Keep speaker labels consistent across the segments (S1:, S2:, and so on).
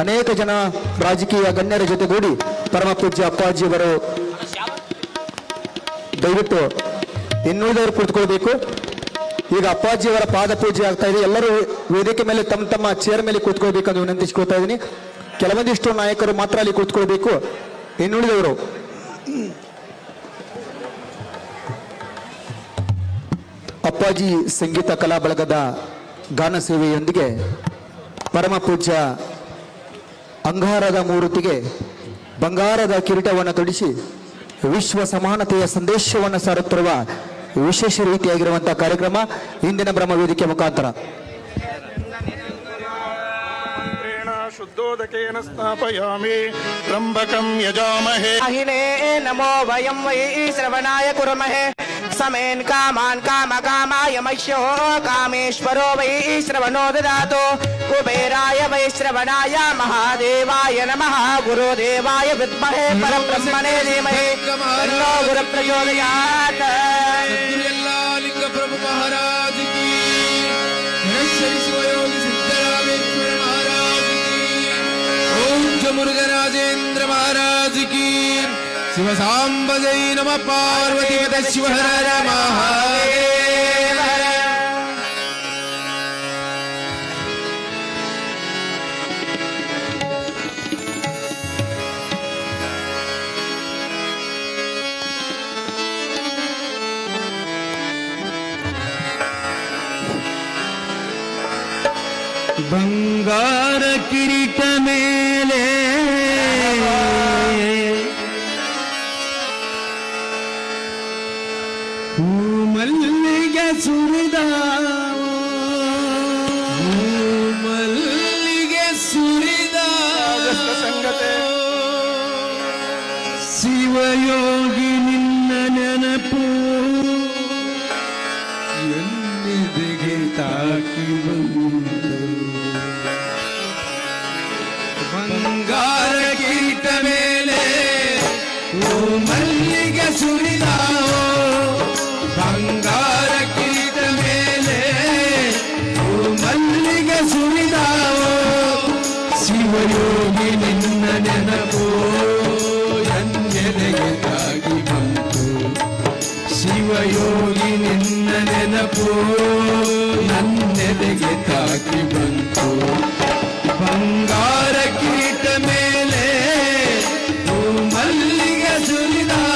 S1: ಅನೇಕ ಜನ ರಾಜಕೀಯ ಗಣ್ಯರ ಜೊತೆಗೂಡಿ ಪರಮ ಪೂಜ್ಯ ಅಪ್ಪಾಜಿಯವರು ದಯವಿಟ್ಟು ಇನ್ನುಳಿದವರು ಕುಳಿತುಕೊಳ್ಬೇಕು. ಈಗ ಅಪ್ಪಾಜಿಯವರ ಪಾದ ಪೂಜೆ ಆಗ್ತಾ ಇದೆ. ಎಲ್ಲರೂ ವೇದಿಕೆ ಮೇಲೆ ತಮ್ಮ ತಮ್ಮ ಚೇರ್ ಮೇಲೆ ಕೂತ್ಕೊಳ್ಬೇಕಂತ ವಿನಂತಿಸ್ಕೊಳ್ತಾ ಇದ್ದೀನಿ. ಕೆಲವೊಂದಿಷ್ಟು ನಾಯಕರು ಮಾತ್ರ ಅಲ್ಲಿ ಕೂತ್ಕೊಳ್ಬೇಕು. ಇನ್ನುಳಿದವರು ಅಪ್ಪಾಜಿ ಸಂಗೀತ ಕಲಾ ಬಳಗದ ಗಾನ ಸೇವೆಯೊಂದಿಗೆ ಪರಮ ಪೂಜ್ಯ ಅಂಗಾರದ ಮೂರ್ತಿಗೆ ಬಂಗಾರದ ಕಿರೀಟವನ್ನು ತೊಡಿಸಿ ವಿಶ್ವ ಸಮಾನತೆಯ ಸಂದೇಶವನ್ನು ಸಾರುತ್ತಿರುವ ವಿಶೇಷ ರೀತಿಯಾಗಿರುವಂತಹ ಕಾರ್ಯಕ್ರಮ ಇಂದಿನ ಬ್ರಹ್ಮ ವೇದಿಕೆ ಮುಖಾಂತರ.
S2: ಶುದ್ಧೋದಕೇನ ಸ್ಥಾಪಯಾಮಿ ತ್ರಂಬಕಂ ಯಜಾಮಹೇ
S3: ಅಹಿನೇ ನಮೋ ವಯಂ ವೈ ಶ್ರವಣಾಯ ಕುರ್ಮಹೇ ಸಮೇನ್ ಕಾಮಾನ್ ಕಾಮಕಾಮಾಯ ಮಹ್ಯೋ ಕಾಮೇಶ್ವರೋ ವೈ ಶ್ರವಣೋ ದದಾತು ಕುಬೇರಾಯ ವೈ ಶ್ರವಣಾಯ ಮಹಾದೇವಾಯ ನಮಃ ಗುರುದೇವಾಯ ವಿದ್ಮಹೇ ಪರಬ್ರಹ್ಮಣೇ ಧೀಮಹಿ ತನ್ನೋ ಗುರು ಪ್ರಚೋದಯಾತ್.
S4: ಲಿಂಗ ಪ್ರಭು ಮಹಾರಾಜ್ ಕಿ ಶ್ರೀ ಶಿವಯೋಗಿ ಸಿದ್ದರಾಮೇಶ್ವರ ಮಹಾರಾಜ್ ಕಿ ಓಂ ಮುರುಘರಾಜೇಂದ್ರ ಮಹಾರಾಜ್ ಕಿ ಶಿವ ಸಾಂಬ ಜೈ ನಮ ಪಾರ್ವತಿ ಶಿವ ಹರ ಮಹಾದೇವ.
S5: ಬಂಗಾರ ಕಿರೀಟ ಮೇಲೆ ಮಲ್ಲಿಗೆ ಸುರಿದಾವ
S4: ಮಲ್ಲಿಗೆ ಸುರಿದ
S5: ಶಿವಯೋಗಿ ನಿನ್ನ ನೆನಪು ಎನ್ನೆದೆಗೆ ತಾಕಿ ಬಂತು.
S4: ಬಂಗಾರ ಕಿರೀಟ ಮೇಲೆ ಓ ಮಲ್ಲಿಗೆ ಸುರಿದಾವೋ ಬಂಗಾರ ಕಿರೀಟ ಮೇಲೆ ಓ ಮಲ್ಲಿಗೆ ಸುರಿದಾವೋ
S5: ಶಿವಯೋಗಿ ನಿನ್ನ ನೆನಪು ಎನ್ನೆದೆಗೆ ತಾಗಿ ಬಂತು. ಶಿವಯೋಗಿ ನಿನ್ನ ನೆನಪು ನನ್ನೆದೆಗೆ ತಾಕಿ ಬಂತು. ಬಂಗಾರ ಕಿರೀಟ ಮೇಲೆ ಓ ಮಲ್ಲಿಗೆ ಸುರಿದಾವ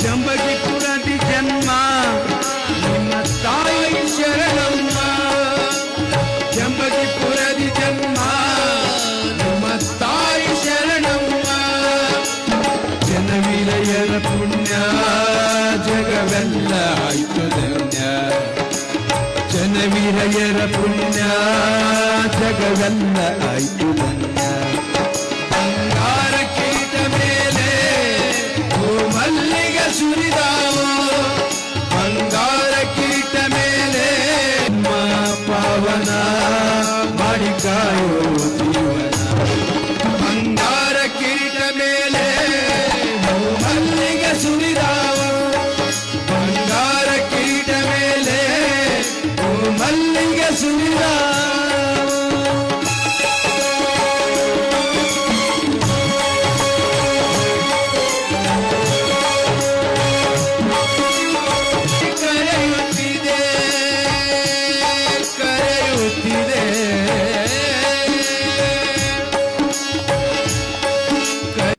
S5: ಜಂಬಗಿಪುರದಿ ಜನ್ಮ ನಿಮ್ಮ ತಾಯಿ ಶರಣಮ್ಮ. ಜಂಬಗಿಪುರದಿ ಜನ್ಮ ನಿಮ್ಮ ತಾಯಿ ಶರಣಮ್ಮ. ಜನವಿಲಯರ ಪುಣ್ಯ ಜಗವೆಲ್ಲ ಆಯ್ತು ಧನ್ಯ. ಜನವಿಲಯರ ಪುಣ್ಯ ಜಗವೆಲ್ಲ ಆಯ್ತು ಧನ್ಯ. ಬಂಗಾರ ಕಿರೀಟ ಮೇಲೆ ಓ ಮಲ್ಲಿಗೆ ಸುರಿದಾವೋ ಬಂಗಾರ ಕಿರೀಟ ಮೇಲೆ ಪಾವನ ಮಾಡಿ ಕಾಯೋ ಜೀವನ. ಬಂಗಾರ ಕಿರೀಟ ಮೇಲೆ ಓ ಮಲ್ಲಿಗೆ ಸುರಿದಾವೋ ಬಂಗಾರ ಕಿರೀಟ ಮೇಲೆ ಓ ಮಲ್ಲಿಗೆ ಸುರಿದಾವ